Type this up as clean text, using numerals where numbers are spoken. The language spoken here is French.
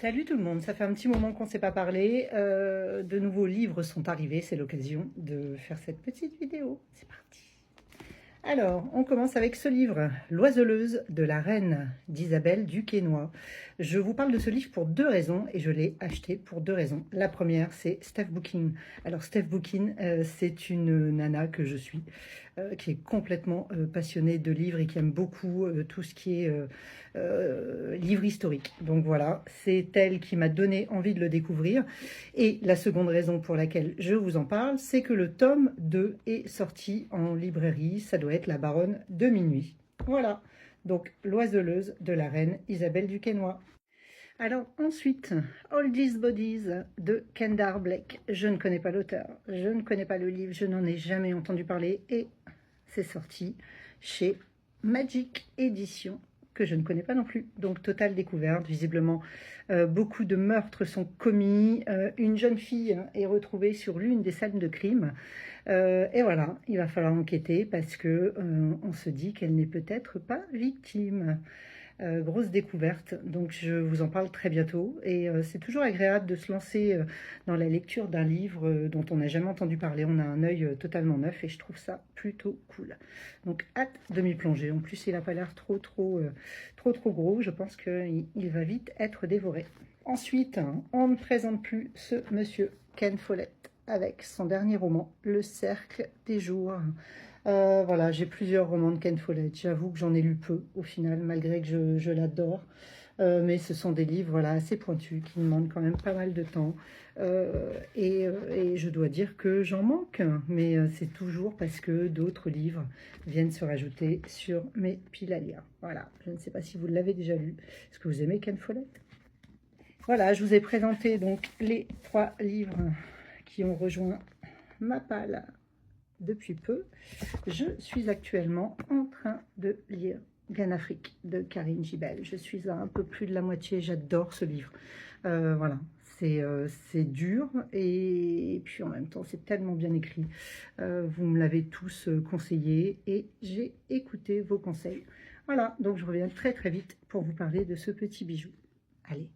Salut tout le monde, ça fait un petit moment qu'on ne s'est pas parlé. De nouveaux livres sont arrivés, c'est l'occasion de faire cette petite vidéo. C'est parti. Alors, on commence avec ce livre, L'Oiseleuse de la Reine d'Isabelle Duquesnoy. Je vous parle de ce livre pour deux raisons et je l'ai acheté pour deux raisons. La première, c'est Steph Bookin. Alors, Steph Bookin, c'est une nana que je suis, qui est complètement passionnée de livres et qui aime beaucoup tout ce qui est livre historique. Donc voilà, c'est elle qui m'a donné envie de le découvrir. Et la seconde raison pour laquelle je vous en parle, c'est que le tome 2 est sorti en librairie. Ça doit être La Baronne de Minuit. Voilà, donc L'Oiseleuse de la Reine Isabelle Duquesnoy. Alors ensuite, All These Bodies de Kendare Blake. Je ne connais pas l'auteur, je ne connais pas le livre, je n'en ai jamais entendu parler et c'est sorti chez Magic Édition, que je ne connais pas non plus. Donc totale découverte, visiblement beaucoup de meurtres sont commis, une jeune fille est retrouvée sur l'une des scènes de crime, et voilà, il va falloir enquêter parce que on se dit qu'elle n'est peut-être pas victime. Grosse découverte, donc je vous en parle très bientôt et c'est toujours agréable de se lancer dans la lecture d'un livre dont on n'a jamais entendu parler. On a un œil totalement neuf et je trouve ça plutôt cool. Donc hâte de m'y plonger. En plus, il n'a pas l'air trop gros. Je pense qu'il va vite être dévoré. Ensuite, on ne présente plus ce monsieur Ken Follett avec son dernier roman, Le Cercle des Jours. Voilà, j'ai plusieurs romans de Ken Follett. J'avoue que j'en ai lu peu au final, malgré que je l'adore. Mais ce sont des livres voilà, assez pointus qui demandent quand même pas mal de temps. Et je dois dire que j'en manque, mais c'est toujours parce que d'autres livres viennent se rajouter sur mes piles à lire. Voilà, je ne sais pas si vous l'avez déjà lu. Est-ce que vous aimez Ken Follett? Voilà, je vous ai présenté donc les 3 livres qui ont rejoint ma palle depuis peu. Je suis actuellement en train de lire Gan-Afrique de Karine Gibel. Je suis à un peu plus de la moitié, j'adore ce livre. Voilà, c'est dur et puis en même temps c'est tellement bien écrit. Vous me l'avez tous conseillé et j'ai écouté vos conseils. Voilà, donc je reviens très vite pour vous parler de ce petit bijou. Allez.